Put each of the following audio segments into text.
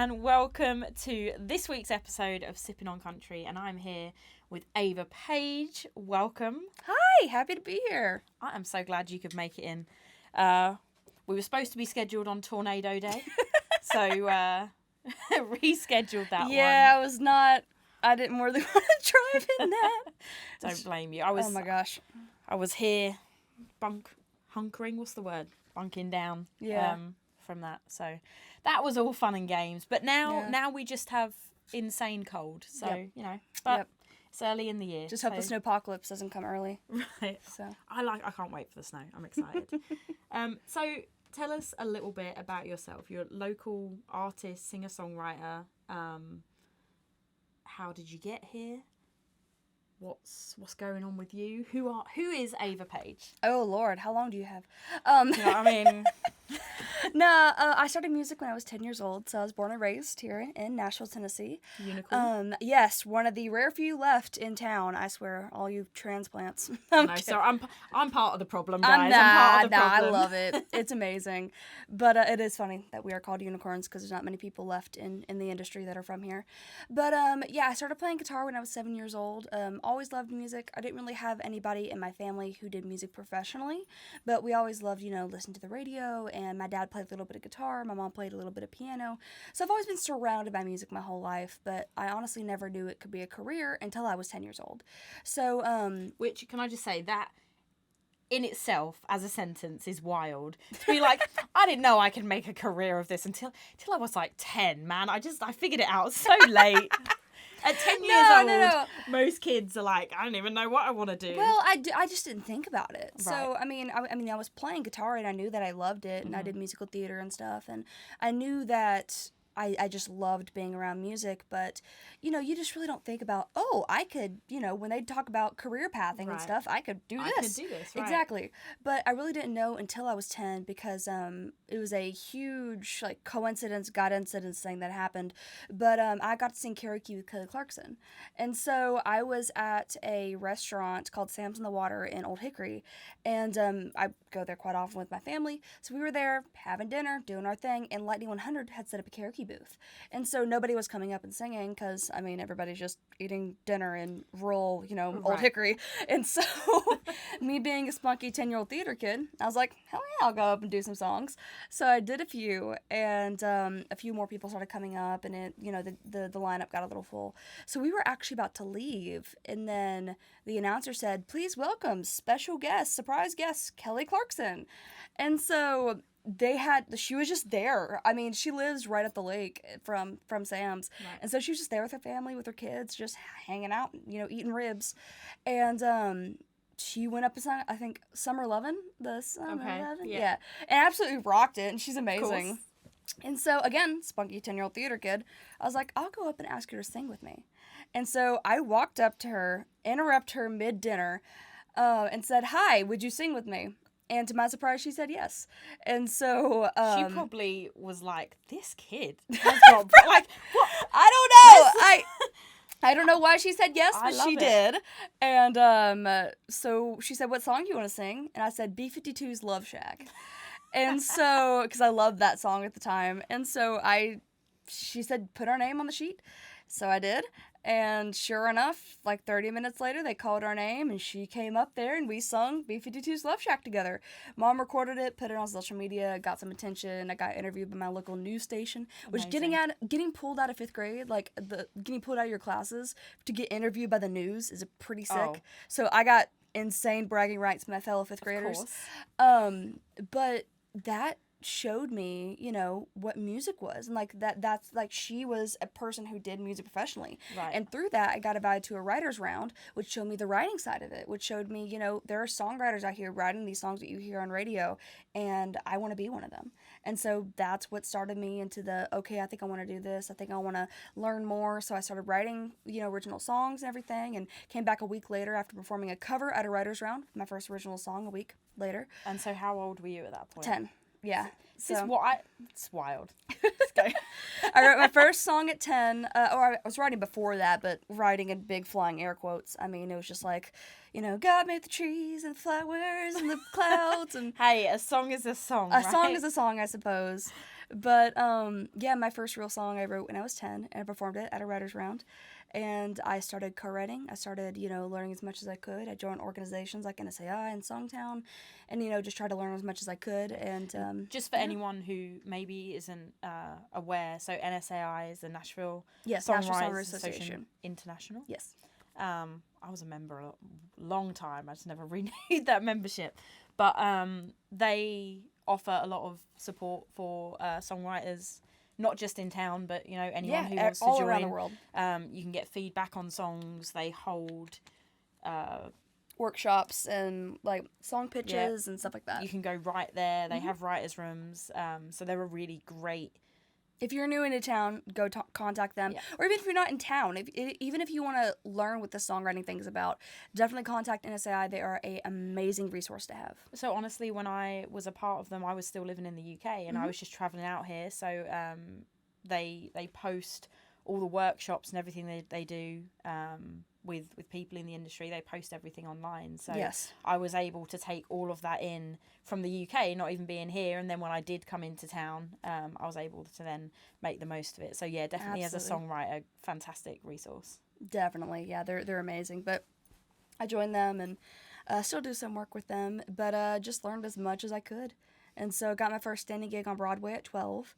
and welcome to this week's episode of Sipping on Country, and I'm here with Ava Paige. Welcome. Hi, happy to be here. I am so glad you could make it in. We were supposed to be scheduled on Tornado Day, so rescheduled that one. Yeah, I didn't really want to drive in that. Don't blame you. Oh my gosh. I was here hunkering, what's the word? Bunking down. Yeah. From that. So that was all fun and games. But now we just have insane cold. So, but it's early in the year. Just hope the snowpocalypse doesn't come early. Right. So I can't wait for the snow. I'm excited. So tell us a little bit about yourself. You're a local artist, singer-songwriter. How did you get here? What's going on with you? Who is Ava Paige? Oh Lord, how long do you have? You know what I mean? I started music when I was 10 years old, so I was born and raised here in Nashville, Tennessee. Unicorn. Yes, one of the rare few left in town. I swear, all you transplants. So I'm part of the problem, guys. I'm part of the problem. I love it. It's amazing, but it is funny that we are called unicorns because there's not many people left in the industry that are from here. But I started playing guitar when I was 7 years old. Always loved music. I didn't really have anybody in my family who did music professionally, but we always loved, listening to the radio, and my dad played a little bit of guitar, my mom played a little bit of piano, so I've always been surrounded by music my whole life, but I honestly never knew it could be a career until I was 10 years old. So, which, can I just say, that in itself, as a sentence, is wild. To be like, I didn't know I could make a career of this until I was like 10, man. I figured it out so late. At 10 years old, most kids are like, I don't even know what I want to do. Well, I just didn't think about it. Right. So, I was playing guitar, and I knew that I loved it, and I did musical theater and stuff, and I knew that I just loved being around music, but, you just really don't think about, I could, when they talk about career pathing and stuff, I could do this. I could do this, right. Exactly. But I really didn't know until I was 10 because it was a huge, coincidence, God-incidence thing that happened. But I got to sing karaoke with Kelly Clarkson. And so I was at a restaurant called Sam's on the Water in Old Hickory, and I go there quite often with my family. So we were there having dinner, doing our thing, and Lightning 100 had set up a karaoke booth. And so nobody was coming up and singing because, everybody's just eating dinner in rural, Old Hickory. And so me being a spunky 10-year-old theater kid, I was like, hell yeah, I'll go up and do some songs. So I did a few, and a few more people started coming up, and it, the lineup got a little full. So we were actually about to leave, and then the announcer said, please welcome special guest, surprise guest, Kelly Clarkson. And so she was just there. She lives right at the lake from Sam's. Right. And so she was just there with her family, with her kids, just hanging out, eating ribs. And she went up and sang, I think, Summer Lovin', the Summer Lovin'. Yeah. And absolutely rocked it, and she's amazing. And so, again, spunky 10-year-old theater kid, I was like, I'll go up and ask her to sing with me. And so I walked up to her, interrupt her mid-dinner, and said, hi, would you sing with me? And to my surprise, she said yes. And so she probably was like, "This kid has got what? I don't know. I don't know why she said yes, but she did. And so she said, "What song do you want to sing?" And I said, B-52's Love Shack. And so, because I loved that song at the time, and so she said, "Put our name on the sheet." So I did. And sure enough, 30 minutes later, they called our name, and she came up there, and we sung B-52's Love Shack together. Mom recorded it, put it on social media, got some attention. I got interviewed by my local news station, which getting pulled out of 5th grade, getting pulled out of your classes to get interviewed by the news is pretty sick. Oh. So I got insane bragging rights from my fellow 5th graders. But that showed me, what music was, and that's she was a person who did music professionally. Right. And through that, I got invited to a writer's round, which showed me the writing side of it, which showed me, there are songwriters out here writing these songs that you hear on radio, and I want to be one of them. And so that's what started me into I think I want to do this. I think I want to learn more. So I started writing, original songs and everything, and came back a week later after performing a cover at a writer's round, my first original song a week later. And so how old were you at that point? 10. Yeah. It's wild. Let's go. I wrote my first song at 10. I was writing before that, but writing in big flying air quotes. It was just God made the trees and the flowers and the clouds. And hey, a song is a song, A song is a song, I suppose. But yeah, my first real song I wrote when I was 10, and I performed it at a writer's round. And I started co-writing. I started, learning as much as I could. I joined organizations like NSAI and Songtown, and, just tried to learn as much as I could. And just for anyone who maybe isn't aware, so NSAI is the Nashville National Songwriters Songwriters Association International. Yes. I was a member a long time. I just never renewed that membership. But they offer a lot of support for songwriters, not just in town, but anyone who wants to all join. around the world. You can get feedback on songs. They hold workshops and like song pitches and stuff like that. You can go right there. They have writers' rooms. So they're a really great. If you're new into town, go contact them. Yeah. Or even if you're not in town, even if you want to learn what the songwriting thing is about, definitely contact NSAI. They are an amazing resource to have. So honestly, when I was a part of them, I was still living in the UK, and I was just travelling out here. So they post all the workshops and everything they do with people in the industry. They post everything online. So yes. I was able to take all of that in from the UK, not even being here. And then when I did come into town, I was able to then make the most of it. So yeah, definitely Absolutely. As a songwriter, fantastic resource. Definitely. Yeah, they're amazing. But I joined them and still do some work with them, but just learned as much as I could. And so got my first standing gig on Broadway at 12.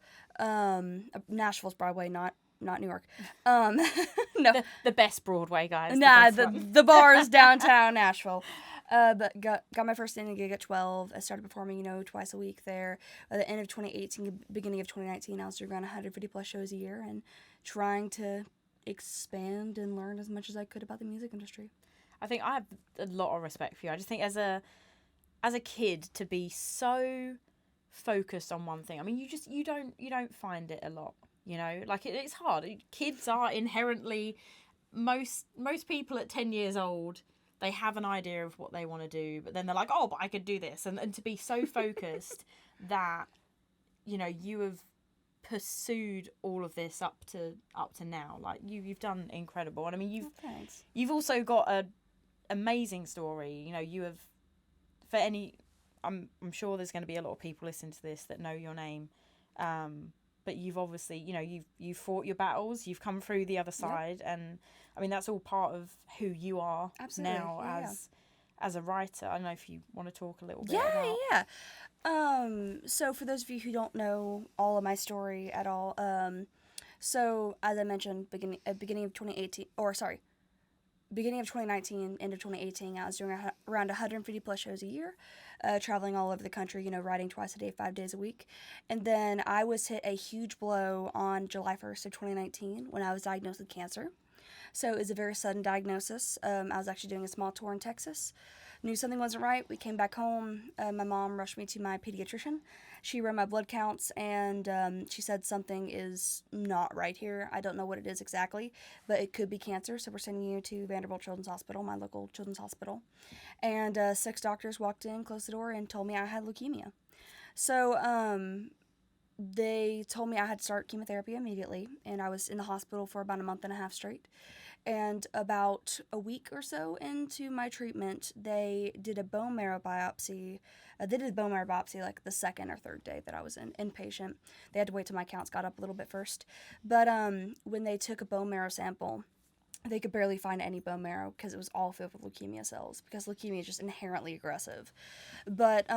Nashville's Broadway, not New York. No. The best Broadway, guys. Nah, the bars downtown Nashville. But got my first standing gig at 12. I started performing, twice a week there. By the end of 2018, beginning of 2019, I was doing around 150 plus shows a year and trying to expand and learn as much as I could about the music industry. I think I have a lot of respect for you. I just think as a kid to be so focused on one thing. I mean, you don't find it a lot. Like it's hard. Kids are inherently, most people at 10 years old, they have an idea of what they want to do, but then they're like, oh, but I could do this. And to be so focused that, you have pursued all of this up to now. Like you've done incredible. And I mean, you've also got a amazing story. You have, for any, I'm sure there's going to be a lot of people listening to this that know your name. But you've obviously, you've fought your battles, you've come through the other side, and I mean that's all part of who you are Absolutely. Now as a writer. I don't know if you want to talk a little bit about. Yeah. So for those of you who don't know all of my story at all, so as I mentioned, beginning of 2018, beginning of 2019, end of 2018, I was doing around 150 plus shows a year, traveling all over the country, writing twice a day, 5 days a week. And then I was hit a huge blow on July 1st of 2019 when I was diagnosed with cancer. So it was a very sudden diagnosis. I was actually doing a small tour in Texas. Knew something wasn't right. We came back home. My mom rushed me to my pediatrician. She ran my blood counts, and she said something is not right here. I don't know what it is exactly, but it could be cancer, so we're sending you to Vanderbilt Children's Hospital, my local children's hospital. And 6 doctors walked in, closed the door, and told me I had leukemia. So they told me I had to start chemotherapy immediately, and I was in the hospital for about a month and a half straight. And about a week or so into my treatment, they did a bone marrow biopsy. Like the second or third day that I was inpatient. They had to wait till my counts got up a little bit first. But when they took a bone marrow sample, they could barely find any bone marrow because it was all filled with leukemia cells, because leukemia is just inherently aggressive. But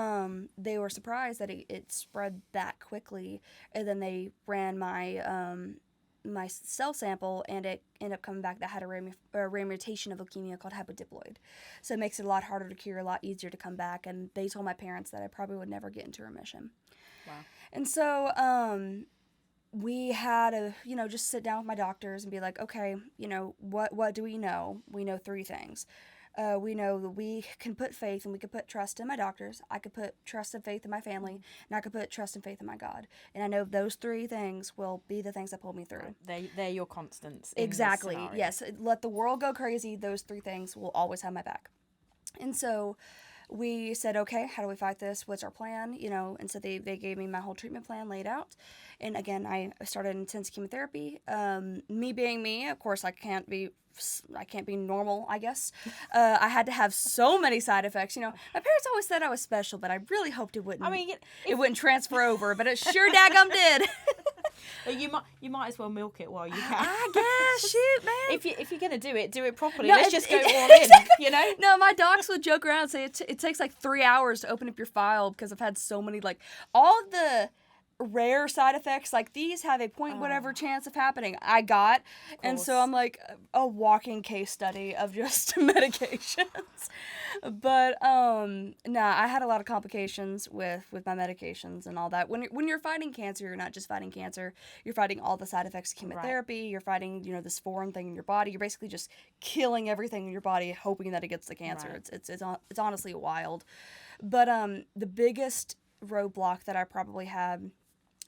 they were surprised that it spread that quickly, and then they ran my cell sample, and it ended up coming back that had a rare mutation of leukemia called hepatidiploid. So it makes it a lot harder to cure, a lot easier to come back, and they told my parents that I probably would never get into remission. Wow. And so we had to, just sit down with my doctors and be like, okay, what do we know? We know 3 things. We know that we can put faith and we can put trust in my doctors. I could put trust and faith in my family, and I could put trust and faith in my God. And I know those 3 things will be the things that pull me through. They're your constants. Exactly. Yes. Let the world go crazy. Those 3 things will always have my back. And so we said, okay, how do we fight this? What's our plan? And so they gave me my whole treatment plan laid out. And again, I started intense chemotherapy. Me being me, of course, I can't be normal, I guess. I had to have so many side effects. My parents always said I was special, but I really hoped it wouldn't. I mean, it wouldn't transfer over, but it sure daggum did. But you might as well milk it while you can. I guess, shoot, man. If you're gonna do it properly. No, Let's just go all in. No, my docs would joke around and say it takes like 3 hours to open up your file because I've had so many, like, all of the rare side effects, like, these have a point whatever chance of happening. I got, and so I'm like a walking case study of just medications. But I had a lot of complications with my medications and all that. When you're fighting cancer, you're not just fighting cancer. You're fighting all the side effects of chemotherapy. Right. You're fighting this foreign thing in your body. You're basically just killing everything in your body, hoping that it gets the cancer. Right. It's honestly wild. But the biggest roadblock that I probably had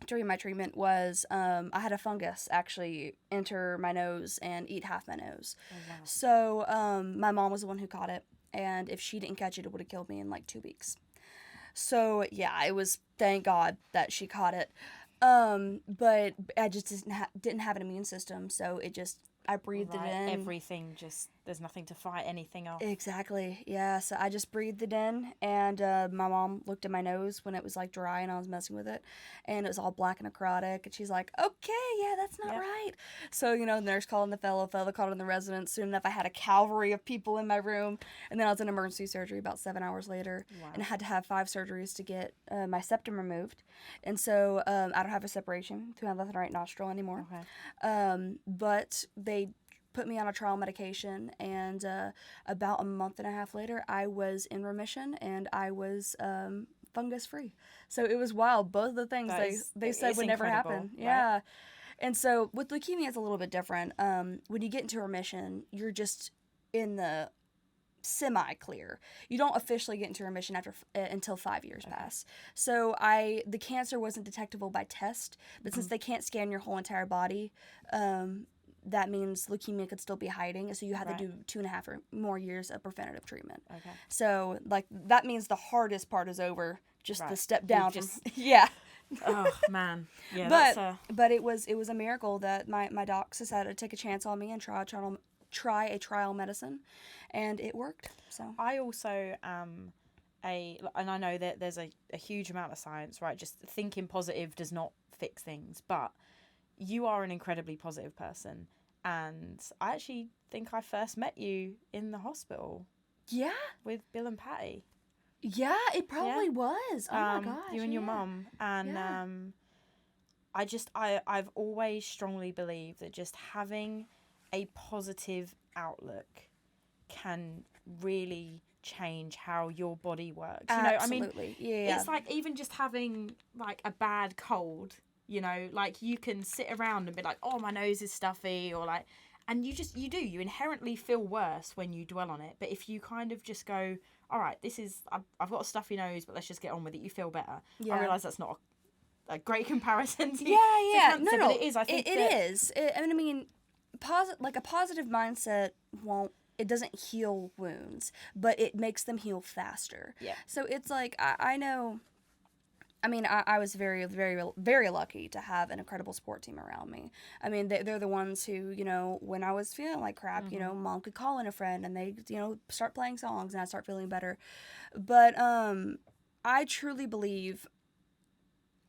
during my treatment was I had a fungus actually enter my nose and eat half my nose. Oh, wow. So my mom was the one who caught it, and if she didn't catch it, it would have killed me in like 2 weeks. So yeah, it was, thank God that she caught it. But I just didn't have an immune system, so I breathed it in. Everything there's nothing to fight anything off. Exactly, yeah. So I just breathed it in, and my mom looked at my nose when it was like dry and I was messing with it, and it was all black and necrotic, and she's like, okay, yeah, that's not right. So, the nurse called in the fellow called in the resident. Soon enough, I had a cavalry of people in my room, and then I was in emergency surgery about 7 hours later. Wow. And I had to have 5 surgeries to get my septum removed, and so I don't have a separation between my left and right nostril anymore. Okay. But they put me on a trial medication, and about a month and a half later, I was in remission, and I was fungus free. So it was wild. Both of the things they said would never happen. Right? Yeah. And so with leukemia, it's a little bit different. When you get into remission, you're just in the semi-clear. You don't officially get into remission until 5 years pass. So the cancer wasn't detectable by test, but since they can't scan your whole entire body, that means leukemia could still be hiding, so you have to do 2.5 or more years of preventative treatment. Okay. So, like, that means the hardest part is over, just the step down from... Yeah. Oh, man. Yeah, but it was a miracle that my docs decided to take a chance on me and try a trial medicine, and it worked. So I also and I know that there's a huge amount of science, right? Just thinking positive does not fix things, but you are an incredibly positive person, and I actually think I first met you in the hospital. Yeah. With Bill and Patty. Yeah, it probably was. Oh my gosh. You and your mum. And I've always strongly believed that just having a positive outlook can really change how your body works. Absolutely. It's like even just having like a bad cold. Like you can sit around and be like, oh, my nose is stuffy, or like, and you inherently feel worse when you dwell on it. But if you kind of just go, all right, I've got a stuffy nose, but let's just get on with it, you feel better. Yeah. I realise that's not a great comparison to cancer, no, but it is. I think it is. A positive mindset it doesn't heal wounds, but it makes them heal faster. Yeah. So it's like, I know... I was very, very, very lucky to have an incredible support team around me. They're the ones who, when I was feeling like crap, Mom could call in a friend and they, start playing songs and I start feeling better. But I truly believe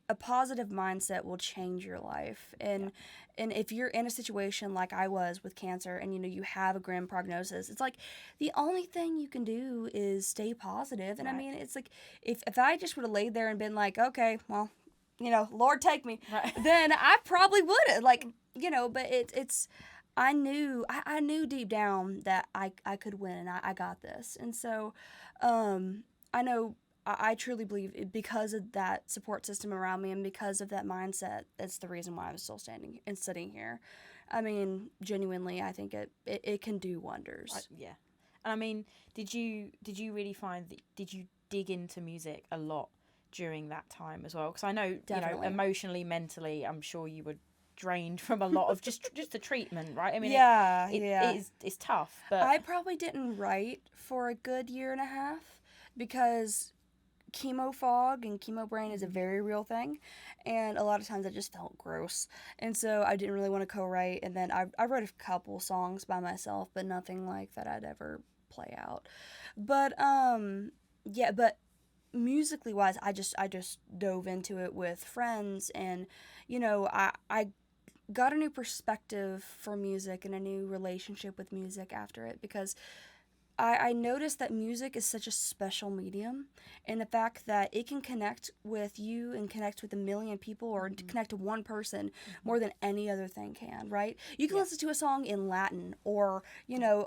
a positive mindset will change your life. And if you're in a situation like I was with cancer and, you have a grim prognosis, it's like the only thing you can do is stay positive. And it's like if I just would have laid there and been like, okay, well, Lord take me, then I probably would have, but it's I knew deep down that I could win and I got this. And so I know I truly believe because of that support system around me and because of that mindset, that's the reason why I'm still standing and sitting here. Genuinely, I think it can do wonders. Yeah. And did you really find that, did you dig into music a lot during that time as well? Because I know, Definitely. Emotionally, mentally, I'm sure you were drained from a lot of just the treatment, right? It's tough. But I probably didn't write for a good year and a half. because chemo fog and chemo brain is a very real thing, and a lot of times I just felt gross, and so I didn't really want to co-write. And then I wrote a couple songs by myself, but nothing like that I'd ever play out. But yeah, but musically wise, I just dove into it with friends, and I got a new perspective for music and a new relationship with music after it, because I noticed that music is such a special medium, and the fact that it can connect with you and connect with a million people, or connect to one person more than any other thing can, right? You can listen to a song in Latin, or,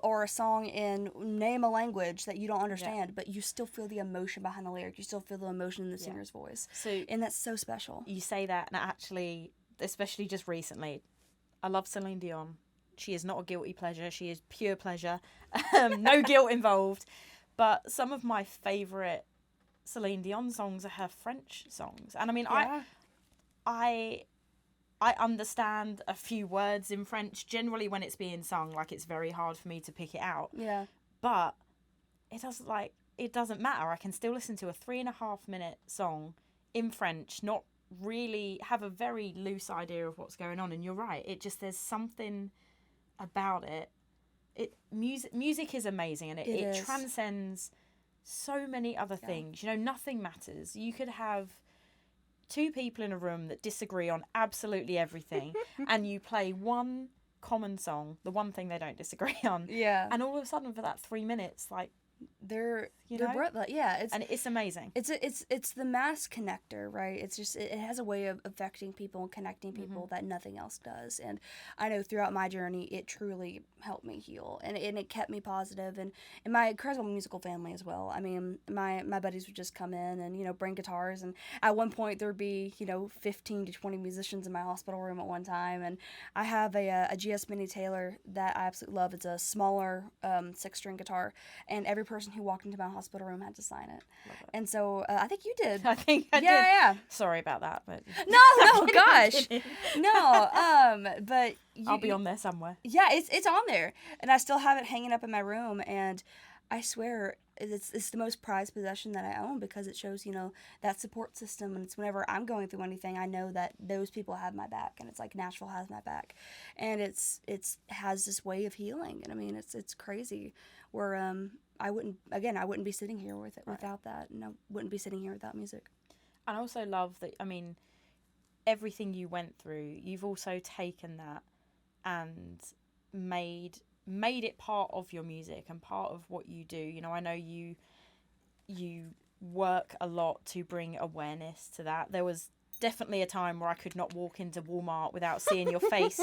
or a song in name a language that you don't understand, but you still feel the emotion behind the lyric. You still feel the emotion in the singer's voice. And that's so special. You say that, and actually, especially just recently, I love Celine Dion. She is not a guilty pleasure. She is pure pleasure. No guilt involved. But some of my favourite Celine Dion songs are her French songs. And I mean, I understand a few words in French. Generally, when it's being sung, like, it's very hard for me to pick it out. Yeah. But it doesn't matter. I can still listen to a 3.5-minute song in French, not really have a very loose idea of what's going on. And you're right. There's something about it. Music is amazing, and it transcends so many other things. Nothing matters. You could have two people in a room that disagree on absolutely everything, and you play one common song, the one thing they don't disagree on, and all of a sudden for that 3 minutes, like, they're and it's amazing. It's the mass connector, right? It's just, it has a way of affecting people and connecting people that nothing else does. And I know throughout my journey, it truly helped me heal, and it kept me positive. And in my incredible musical family as well. I mean, my buddies would just come in and bring guitars, and at one point there'd be 15 to 20 musicians in my hospital room at one time. And I have a GS Mini Taylor that I absolutely love. It's a smaller 6-string guitar, and every person who walked into my hospital room had to sign it. And so I think you did. I think I did. Yeah. Sorry about that, but no, gosh, no. But I'll be on there somewhere. Yeah, it's on there, and I still have it hanging up in my room. And I swear, it's the most prized possession that I own, because it shows that support system. And it's whenever I'm going through anything, I know that those people have my back, and it's like Nashville has my back, and it's has this way of healing. And I mean, it's crazy. Where I wouldn't be sitting here without that, and I wouldn't be sitting here without music. And I also love that, I mean, everything you went through, you've also taken that and made it part of your music and part of what you do. I know you work a lot to bring awareness to that. There was definitely a time where I could not walk into Walmart without seeing your face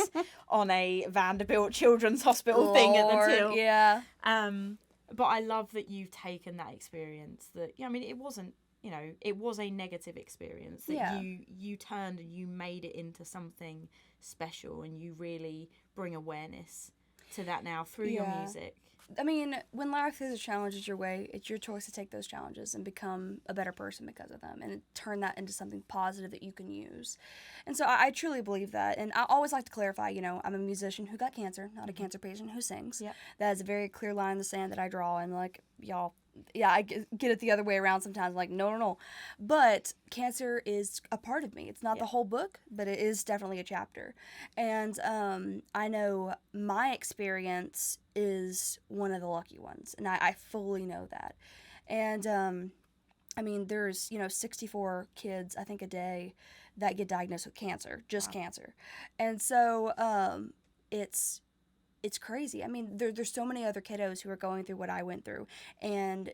on a Vanderbilt Children's Hospital thing at the till. Yeah. But I love that you've taken that experience. That I mean, it wasn't. It was a negative experience that you turned and you made it into something special, and you really bring awareness to that now through your music. I mean, when life throws challenges your way, it's your choice to take those challenges and become a better person because of them, and turn that into something positive that you can use. And so I truly believe that. And I always like to clarify, I'm a musician who got cancer, not a cancer patient who sings. Yep. That is a very clear line in the sand that I draw. And like, y'all, I get it the other way around sometimes. Like, no. But cancer is a part of me. It's not the whole book, but it is definitely a chapter. And I know my experience is one of the lucky ones, and I fully know that. And I mean, there's 64 kids, I think, a day that get diagnosed with cancer, just cancer. And so it's crazy. I mean, there's so many other kiddos who are going through what I went through, and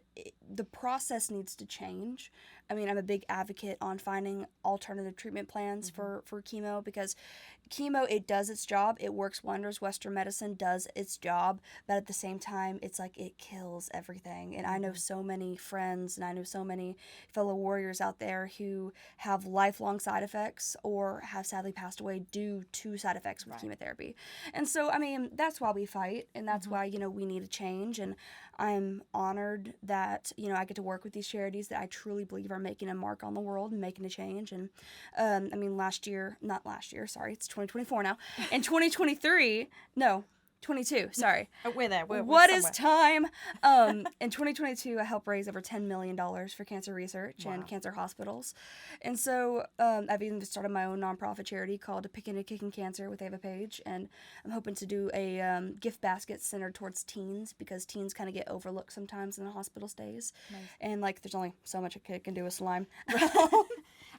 the process needs to change. I mean, I'm a big advocate on finding alternative treatment plans for chemo, because chemo, it does its job. It works wonders. Western medicine does its job, but at the same time, it's like it kills everything. And I know so many friends, and I know so many fellow warriors out there who have lifelong side effects or have sadly passed away due to side effects with chemotherapy. And so, I mean, that's why we fight, and that's why, we need a change. And I'm honored that, I get to work with these charities that I truly believe are making a mark on the world and making a change. And, I mean, it's 2024 now. In 2023, 22, sorry. Oh, we're there. We're What is somewhere. time? In 2022, I helped raise over $10 million for cancer research Wow. and cancer hospitals. And so I've even started my own nonprofit charity called Pickn and Kickn Cancer with Ava Paige. And I'm hoping to do a gift basket centered towards teens, because teens kind of get overlooked sometimes in the hospital stays. Nice. And like, there's only so much a kid can do with slime.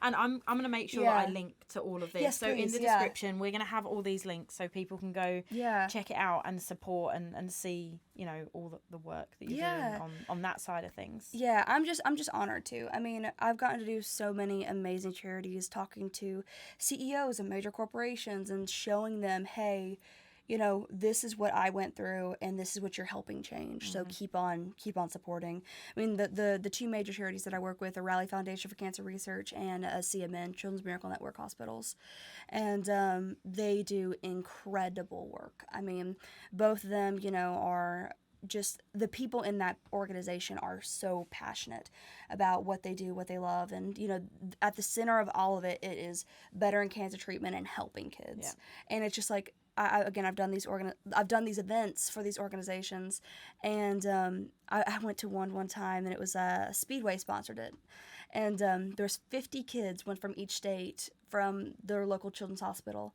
And I'm going to make sure that I link to all of this. Yes, so in please, the description, we're going to have all these links so people can go check it out and support and see, you know, all the work that you're doing on that side of things. Yeah, I'm just honored to. I mean, I've gotten to do so many amazing charities, talking to CEOs of major corporations and showing them, hey, you know, this is what I went through and this is what you're helping change. So keep on supporting. I mean, the two major charities that I work with are Rally Foundation for Cancer Research and CMN, Children's Miracle Network Hospitals. And they do incredible work. I mean, both of them, you know, are just, the people in that organization are so passionate about what they do, what they love, and you know, at the center of all of it, it is bettering cancer treatment and helping kids. And it's just like, I've done these events for these organizations, and I went to one time, and it was Speedway sponsored it, and there's 50 kids, one from each state, from their local children's hospital.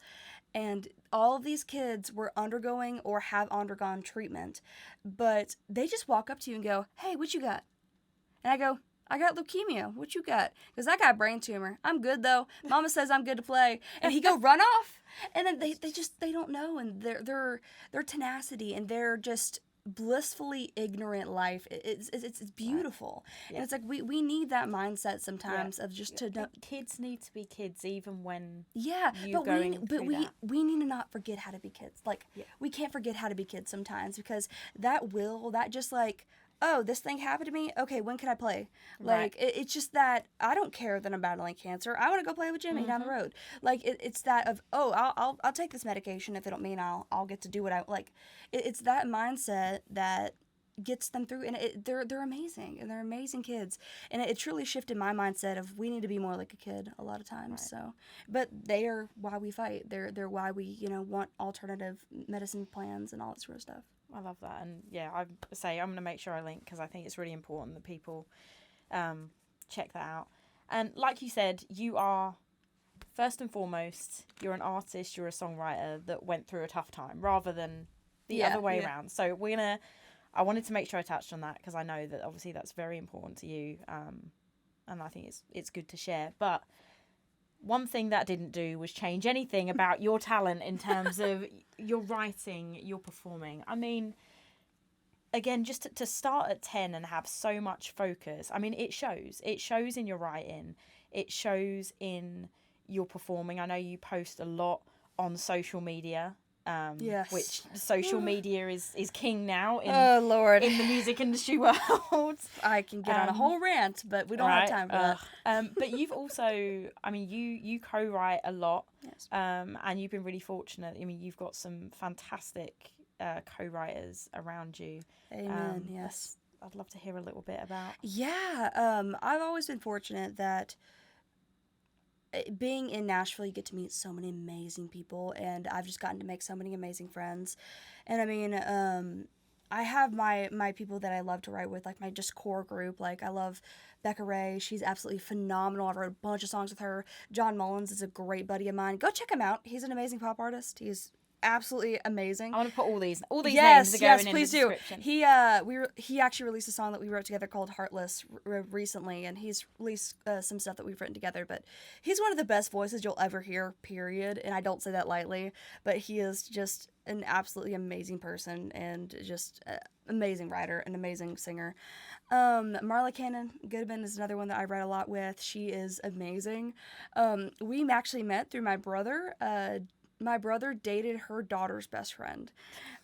And all of these kids were undergoing or have undergone treatment, but they just walk up to you and go, "Hey, what you got?" And I go, "I got leukemia. What you got?" Because I got a brain tumor. I'm good though. Mama says I'm good to play. And he go, "Run off." And then they don't know, and their tenacity and their just blissfully ignorant life, it's beautiful. And it's like we need that mindset sometimes of just to know. Kids need to be kids even when we need to not forget how to be kids. Like we can't forget how to be kids sometimes, because that just like, oh, this thing happened to me. Okay, when can I play? Like, it's just that I don't care that I'm battling cancer. I want to go play with Jimmy down the road. Like, it's that of, oh, I'll take this medication if it'll mean I'll get to do what I like. It's that mindset that gets them through, and they're amazing, and they're amazing kids. And it truly shifted my mindset of we need to be more like a kid a lot of times. So, but they are why we fight. They're why we want alternative medicine plans and all that sort of stuff. I love that. And yeah, I'm going to make sure I link, because I think it's really important that people check that out. And like you said, you are, first and foremost, you're an artist, you're a songwriter that went through a tough time rather than the other way around. So I wanted to make sure I touched on that, because I know that obviously that's very important to you. And I think it's good to share. But one thing that didn't do was change anything about your talent in terms of your writing, your performing. I mean, again, just to start at 10 and have so much focus, I mean, it shows. It shows in your writing. It shows in your performing. I know you post a lot on social media. Which social media is king now in the music industry world. I can get on a whole rant, but we don't have time for that. But you've also, I mean, you co-write a lot, and you've been really fortunate. I mean, you've got some fantastic co-writers around you. Amen. Yes. I'd love to hear a little bit about. Yeah, I've always been fortunate that being in Nashville, you get to meet so many amazing people, and I've just gotten to make so many amazing friends. And I mean, I have my people that I love to write with, like my just core group. Like, I love Becca Ray. She's absolutely phenomenal. I've wrote a bunch of songs with her. John Mullins is a great buddy of mine. Go check him out. He's an amazing pop artist. He's absolutely amazing. I want to put all these names are going in the description. He actually released a song that we wrote together called Heartless recently, and he's released some stuff that we've written together. But he's one of the best voices you'll ever hear, period. And I don't say that lightly, but he is just an absolutely amazing person, and just amazing writer, an amazing singer. Marla Cannon Goodman is another one that I write a lot with. She is amazing. We actually met through my brother. My brother dated her daughter's best friend.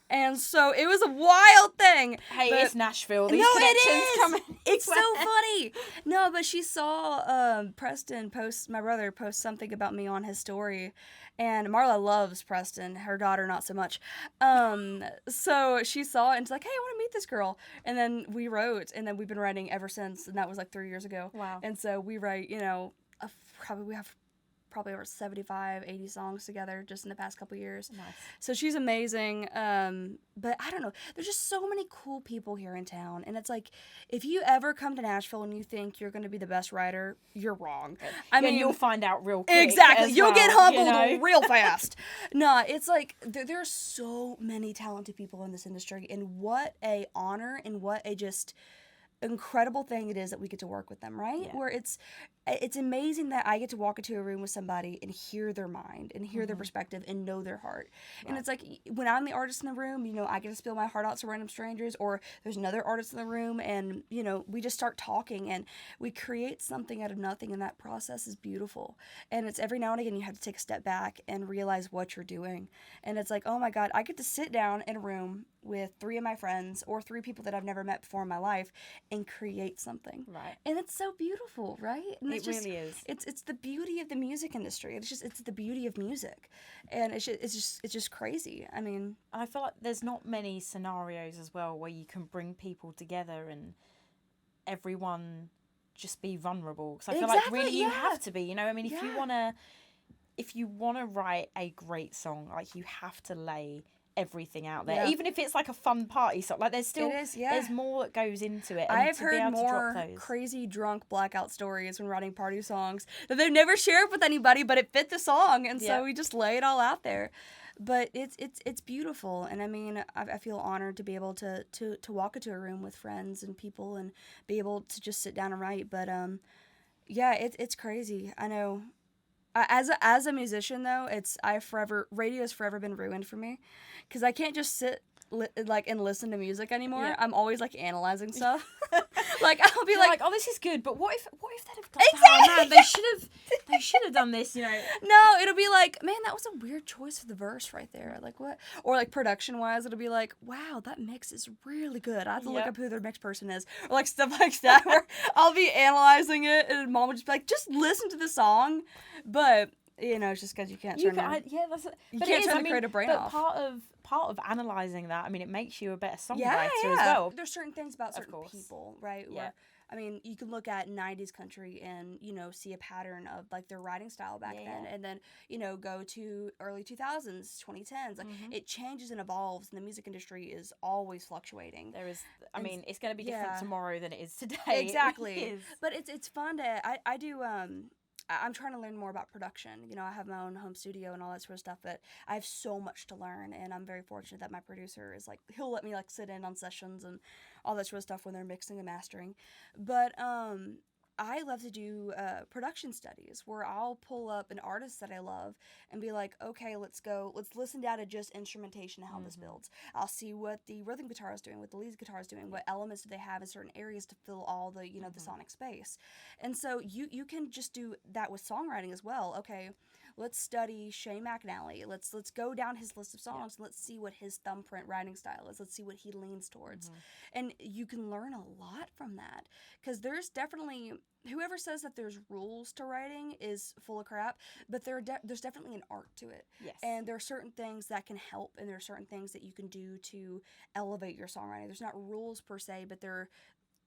And so it was a wild thing. Hey, it's Nashville. These connections coming. It's so funny. No, but she saw Preston my brother post something about me on his story. And Marla loves Preston, her daughter not so much. So she saw it and she's like, hey, I want to meet this girl. And then we wrote, and then we've been writing ever since. And that was like 3 years ago. Wow. And so we write, we have probably over 75, 80 songs together just in the past couple years. Nice. So she's amazing. But I don't know. There's just so many cool people here in town. And it's like, if you ever come to Nashville and you think you're going to be the best writer, you're wrong. I mean, you'll find out real quick. Exactly. You'll get humbled real fast. fast. No, it's like, there are so many talented people in this industry. And what a honor and what a just incredible thing it is that we get to work with them, right? Yeah. Where it's amazing that I get to walk into a room with somebody and hear their mind and hear their perspective and know their heart. Right. And it's like, when I'm the artist in the room, I get to spill my heart out to random strangers, or there's another artist in the room and, we just start talking and we create something out of nothing, and that process is beautiful. And it's every now and again you have to take a step back and realize what you're doing. And it's like, oh my God, I get to sit down in a room with 3 of my friends or 3 people that I've never met before in my life and create something. Right. And it's so beautiful, right? And it really is. It's the beauty of the music industry. It's the beauty of music. And it's just crazy. I mean, I feel like there's not many scenarios as well where you can bring people together and everyone just be vulnerable. Because I feel like really you have to be, I mean, if you wanna write a great song, like, you have to lay everything out there, even if it's like a fun party song. Like, there's still there's more that goes into it. And I've heard more crazy drunk blackout stories when writing party songs that they've never shared with anybody, but it fit the song, and so we just lay it all out there. But it's beautiful, and I mean, I feel honored to be able to walk into a room with friends and people and be able to just sit down and write. But it's crazy. I know. As a musician though, radio's forever been ruined for me, because I can't just sit and listen to music anymore. Yeah. I'm always analyzing stuff. Like, I'll be like, oh, this is good, but what if they'd have done exactly. that? Man, they should have done this, No, it'll be like, man, that was a weird choice for the verse right there. Like, what? Or like production wise, it'll be like, wow, that mix is really good. I have to look up who their mix person is, or like stuff like that. Where I'll be analyzing it, and mom would just be like, just listen to the song, but. It's just because you can't turn you can't turn the creative brain off. Part of analysing that, I mean, it makes you a better songwriter as well. There's certain things about certain people, right? Yeah. Where, I mean, you can look at 90s country and, see a pattern of, like, their writing style back then. And then, go to early 2000s, 2010s. Like, it changes and evolves, and the music industry is always fluctuating. I mean, it's going to be different tomorrow than it is today. Exactly. But it's fun to, I do, I'm trying to learn more about production. I have my own home studio and all that sort of stuff, but I have so much to learn, and I'm very fortunate that my producer is he'll let me sit in on sessions and all that sort of stuff when they're mixing and mastering. But I love to do production studies where I'll pull up an artist that I love and be like, okay, let's listen down to just instrumentation and how this builds. I'll see what the rhythm guitar is doing, what the lead guitar is doing, what elements do they have in certain areas to fill all the, the sonic space. And so you can just do that with songwriting as well. Okay, let's study Shane McAnally. Let's go down his list of songs and let's see what his thumbprint writing style is. Let's see what he leans towards. And you can learn a lot from that, because there's definitely, whoever says that there's rules to writing is full of crap, but there's definitely an art to it. Yes. And there are certain things that can help, and there are certain things that you can do to elevate your songwriting. There's not rules per se, but there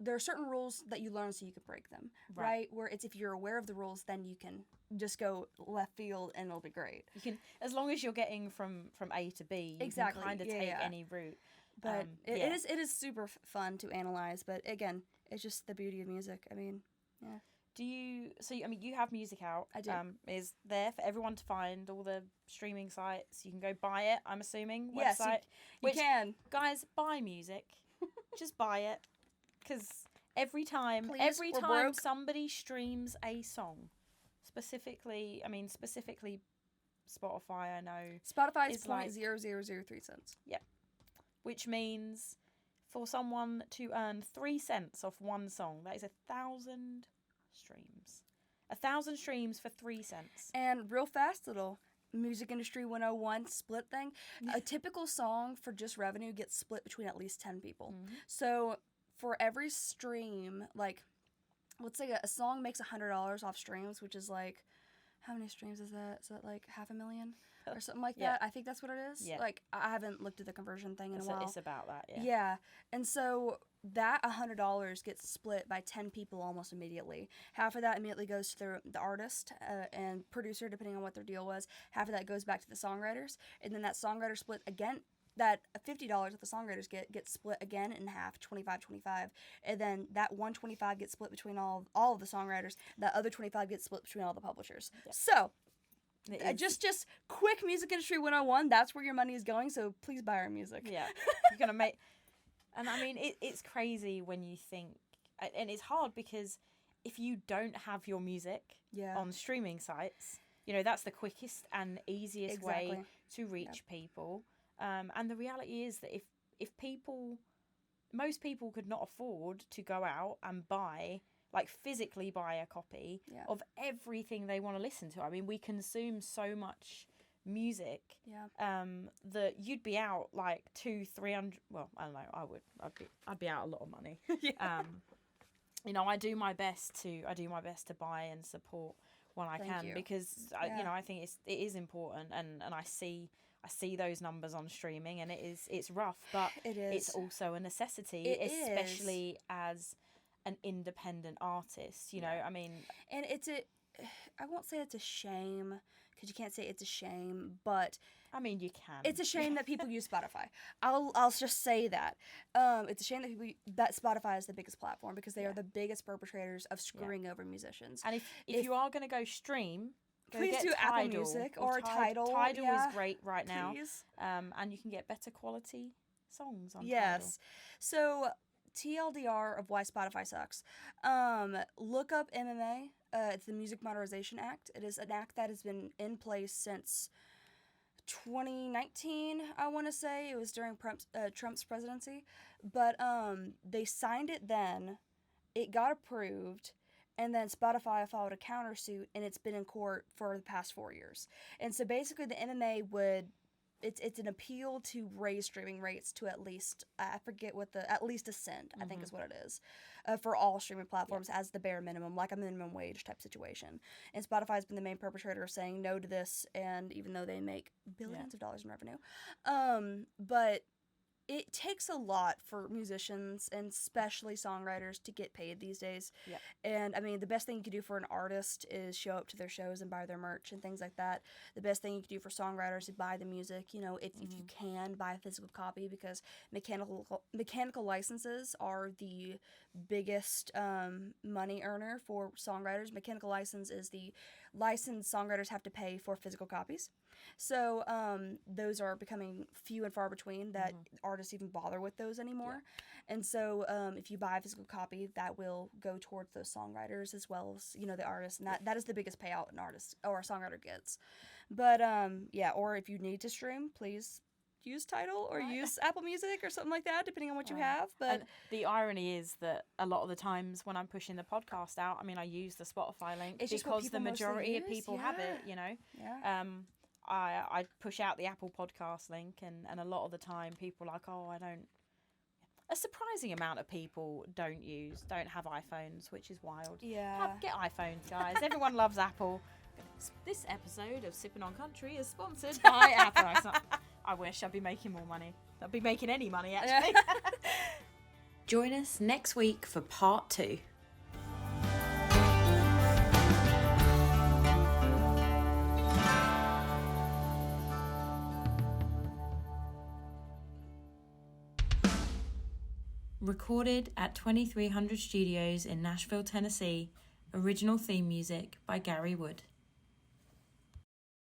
are certain rules that you learn so you can break them, right? Where it's, if you're aware of the rules, then you can just go left field and it'll be great. You can, as long as you're getting from A to B, you can kind of take any route. But it is super fun to analyze, but again, it's just the beauty of music. I mean, yeah. You have music out. I do. Is there for everyone to find, all the streaming sites. You can go buy it, I'm assuming. Yes, website. you can. Guys, buy music. Just buy it. Because every time somebody streams a song, specifically Spotify, I know. Spotify is 0.0003 cents. Yeah. Which means for someone to earn 3 cents off one song, that is 1,000 streams. 1,000 streams for 3 cents. And real fast, little music industry 101 split thing. A typical song for just revenue gets split between at least 10 people. So for every stream, like, let's say a song makes $100 off streams, which is like, how many streams is that? Is that like 500,000? or something like Yeah. that. I think that's what it is. Yeah. Like, I haven't looked at the conversion thing in a while. It's about that, yeah. Yeah. And so that $100 gets split by 10 people almost immediately. Half of that immediately goes to the artist and producer, depending on what their deal was. Half of that goes back to the songwriters. And then that songwriter split again. That $50 that the songwriters gets split again in half, 25-25, and then that 125 gets split between all of the songwriters. That other 25 gets split between all the publishers. Yeah. So, just quick music industry 101. That's where your money is going. So please buy our music. Yeah, you're gonna make. And I mean, it's crazy when you think, and it's hard because if you don't have your music on streaming sites, that's the quickest and easiest way to reach people. And the reality is that if most people could not afford to go out and physically buy a copy of everything they want to listen to. I mean, we consume so much music that you'd be out like 200-300. Well, I don't know. I'd be out a lot of money. I do my best to buy and support when I can because I think it is important, and I see those numbers on streaming, and it's rough, but it's also a necessity, especially as an independent artist. I mean, and I won't say it's a shame, because you can't say it's a shame, but I mean, you can. It's a shame that people use Spotify. I'll just say that. It's a shame that Spotify is the biggest platform, because they are the biggest perpetrators of screwing over musicians. And if you are going to go stream, please do Tidal, Apple Music or Tidal. Tidal is great right now. Please. And you can get better quality songs on Tidal. Yes. So, TLDR of why Spotify sucks. Look up MMA. It's the Music Modernization Act. It is an act that has been in place since 2019, I want to say. It was during Trump's presidency. But they signed it then. It got approved. And then Spotify filed a countersuit, and it's been in court for the past 4 years. And so basically the MMA it's an appeal to raise streaming rates to at least, I forget what at least a cent, I think is what it is, for all streaming platforms as the bare minimum, like a minimum wage type situation. And Spotify has been the main perpetrator of saying no to this, and even though they make billions of dollars in revenue. But it takes a lot for musicians, and especially songwriters, to get paid these days. Yep. And, I mean, the best thing you can do for an artist is show up to their shows and buy their merch and things like that. The best thing you can do for songwriters is buy the music. If you can, buy a physical copy, because mechanical licenses are the biggest money earner for songwriters. Mechanical license is the license songwriters have to pay for physical copies. So those are becoming few and far between that artists even bother with those anymore. Yeah. And so if you buy a physical copy, that will go towards those songwriters as well as, the artists. And that is the biggest payout an artist or a songwriter gets. But or if you need to stream, please use Tidal or use Apple Music or something like that, depending on what you have. But and the irony is that a lot of the times when I'm pushing the podcast out, I mean, I use the Spotify link because the majority of people have it, Yeah. I push out the Apple Podcast link, and a lot of the time people are like, I don't. A surprising amount of people don't have iPhones, which is wild. Yeah. Get iPhones, guys. Everyone loves Apple. This episode of Sipping on Country is sponsored by Apple. I wish I'd be making more money. I'd be making any money, actually. Join us next week for part 2. Recorded at 2300 Studios in Nashville, Tennessee. Original theme music by Gary Wood.